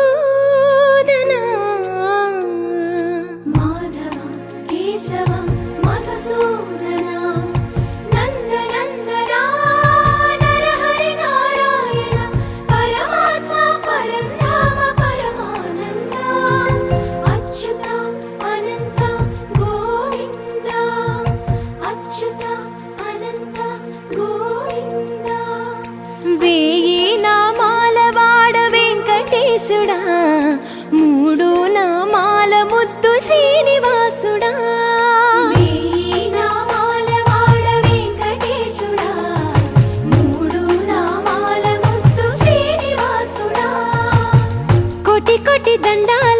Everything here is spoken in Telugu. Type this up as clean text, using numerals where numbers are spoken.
మధుసూదనా మాధవ కేశవ మధుసూదనా నందనందనా నరహరి నారాయణ పరమాత్మ పరంధామ పరమానంద అచ్యుత అనంత గోవింద అచ్యుత అనంత గోవింద వేయి నామాల వాడ వెంకటేశుడా మూడు నామాల ముద్దు శ్రీనివాసుడా వేయి నామాల వాడ వెంకటేశుడా మూడు నామాల ముద్దు శ్రీనివాసుడా కోటి కోటి దండాల